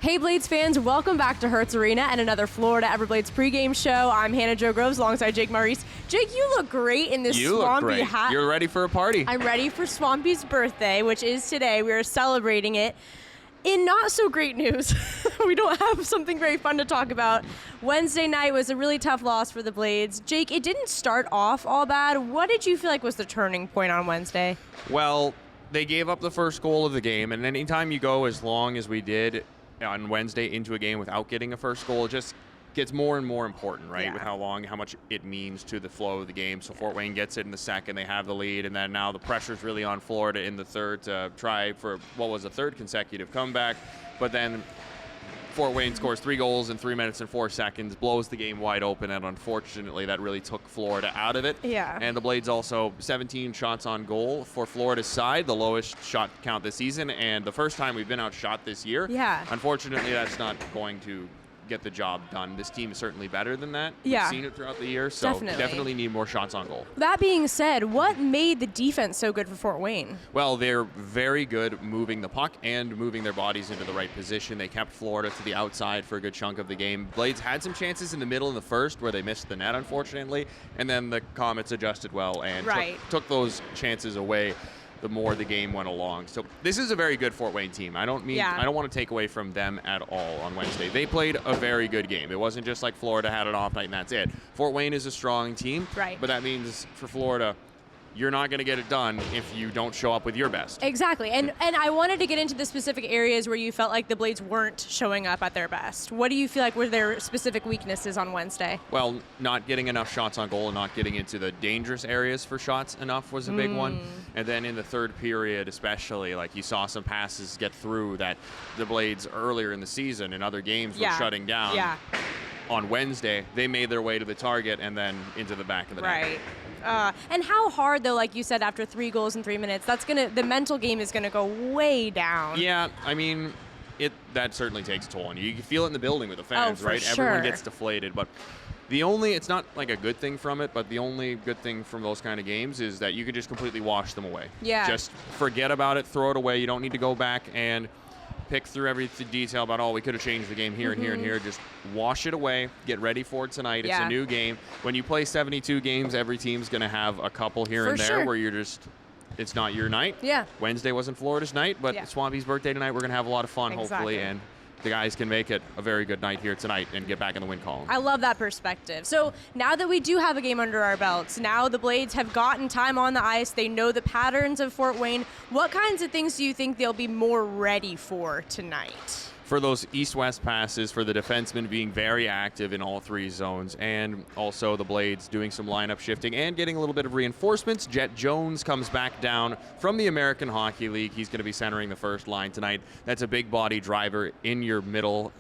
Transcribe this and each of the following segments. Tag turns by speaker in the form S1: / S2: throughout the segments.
S1: Hey Blades fans, welcome back to Hertz Arena and another Florida Everblades pregame show. I'm Hannah Jo Groves alongside Jake Maurice. Jake, you look great in this Swampee hat.
S2: You're ready for a party.
S1: I'm ready for Swampee's birthday, which is today. We are celebrating it. In not so great news, we don't have something very fun to talk about. Wednesday night was a really tough loss for the Blades. Jake, it didn't start off all bad. What did you feel like was the turning point on Wednesday?
S2: Well, they gave up the first goal of the game, and anytime you go as long as we did on Wednesday into a game without getting a first goal, it just gets more and more important, right?
S1: Yeah.
S2: With how much it means to the flow of the game. So Fort Wayne gets it in the second, they have the lead, and then now the pressure's really on Florida in the third to try for what was a third consecutive comeback. But then Fort Wayne scores 3 goals in 3 minutes and 4 seconds, blows the game wide open, and unfortunately that really took Florida out of it.
S1: Yeah.
S2: And the Blades also 17 shots on goal for Florida's side, the lowest shot count this season, and the first time we've been outshot this year.
S1: Yeah.
S2: Unfortunately, that's not going to get the job done. This team is certainly better than that.
S1: Yeah.
S2: We've seen it throughout the year, so definitely need more shots on goal.
S1: That being said, what made the defense so good for Fort Wayne?
S2: Well, they're very good moving the puck and moving their bodies into the right position. They kept Florida to the outside for a good chunk of the game. Blades had some chances in the middle in the first where they missed the net, unfortunately, and then the Comets adjusted well and took those chances away the more the game went along. So this is a very good Fort Wayne team. I don't want to take away from them at all on Wednesday. They played a very good game. It wasn't just like Florida had an off night and that's it. Fort Wayne is a strong team,
S1: right?
S2: But that means for Florida, you're not going to get it done if you don't show up with your best.
S1: Exactly. And I wanted to get into the specific areas where you felt like the Blades weren't showing up at their best. What do you feel like were their specific weaknesses on Wednesday?
S2: Well, not getting enough shots on goal and not getting into the dangerous areas for shots enough was a big one. And then in the third period especially, like you saw some passes get through that the Blades earlier in the season in other games were shutting down.
S1: Yeah.
S2: On Wednesday, they made their way to the target and then into the back of the net.
S1: Right. And how hard, though, like you said, after 3 goals in 3 minutes, the mental game is gonna go way down.
S2: Yeah, I mean, that certainly takes a toll on you. You can feel it in the building with the fans, right?
S1: Sure.
S2: Everyone gets deflated, but it's not like a good thing from it, but the only good thing from those kind of games is that you can just completely wash them away.
S1: Yeah.
S2: Just forget about it, throw it away. You don't need to go back and pick through every detail about, we could have changed the game here and here and here. Just wash it away. Get ready for it tonight. It's a new game. When you play 72 games, every team's going to have a couple here and there where you're just, it's not your night.
S1: Yeah.
S2: Wednesday wasn't Florida's night, but Swampee's birthday tonight. We're going to have a lot of fun, hopefully, and the guys can make it a very good night here tonight and get back in the win column.
S1: I love that perspective. So now that we do have a game under our belts, now the Blades have gotten time on the ice. They know the patterns of Fort Wayne. What kinds of things do you think they'll be more ready for tonight?
S2: For those east-west passes, for the defensemen being very active in all 3 zones, and also the Blades doing some lineup shifting and getting a little bit of reinforcements. Jet Jones comes back down from the American Hockey League. He's going to be centering the first line tonight. That's a big body driver in your middle,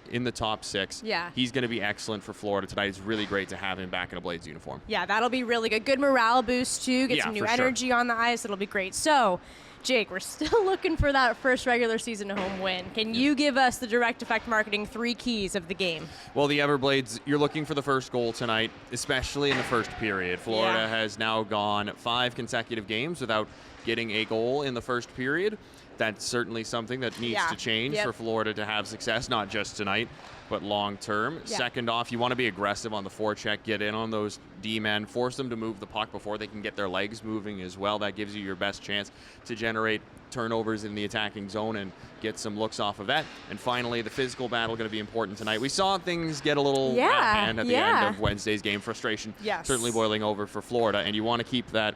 S2: in the top 6.
S1: Yeah.
S2: He's going to be excellent for Florida tonight. It's really great to have him back in a Blades uniform.
S1: Yeah, that'll be really good. Good morale boost, too. Get some new energy on the ice. It'll be great. So, Jake, we're still looking for that first regular season home win. Can you give us the Direct Effect Marketing 3 keys of the game?
S2: Well, the Everblades, you're looking for the first goal tonight, especially in the first period. Florida has now gone 5 consecutive games without getting a goal in the first period. That's certainly something that needs to change for Florida to have success, not just tonight, but long term. Second off, you want to be aggressive on the forecheck, get in on those D-men, force them to move the puck before they can get their legs moving as well. That gives you your best chance to generate turnovers in the attacking zone and get some looks off of that. And finally, the physical battle going to be important tonight. We saw things get a little out of hand at the end of Wednesday's game. Frustration certainly boiling over for Florida, and you want to keep that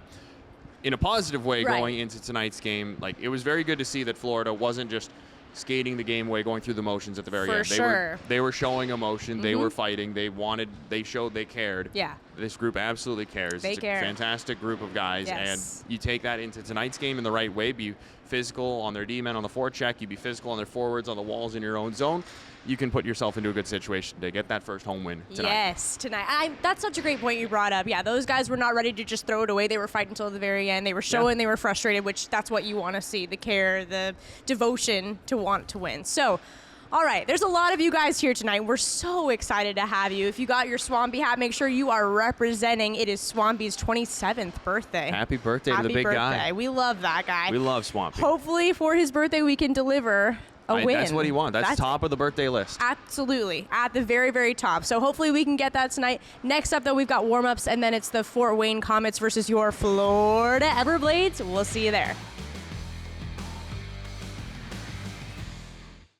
S2: in a positive way going into tonight's game. Like, it was very good to see that Florida wasn't just skating the game away, going through the motions at the very end. They were showing emotion. They were fighting. They showed they cared. Yeah. This group absolutely cares. It's a fantastic group of guys. And you take that into tonight's game in the right way. Be physical on their D-men on the forecheck. You be physical on their forwards, on the walls in your own zone. You can put yourself into a good situation to get that first home win tonight.
S1: Yes, tonight. That's such a great point you brought up. Yeah, those guys were not ready to just throw it away. They were fighting until the very end. They were showing they were frustrated, which that's what you want to see, the care, the devotion to want to win. So, all right, there's a lot of you guys here tonight. We're so excited to have you. If you got your Swampee hat, make sure you are representing. It is Swampee's 27th birthday.
S2: Happy birthday to the big guy.
S1: We love that guy.
S2: We love Swampee.
S1: Hopefully for his birthday we can deliver a win.
S2: That's what he wants. That's top of the birthday list.
S1: Absolutely. At the very, very top. So hopefully we can get that tonight. Next up, though, we've got warm-ups, and then it's the Fort Wayne Comets versus your Florida Everblades. We'll see you there.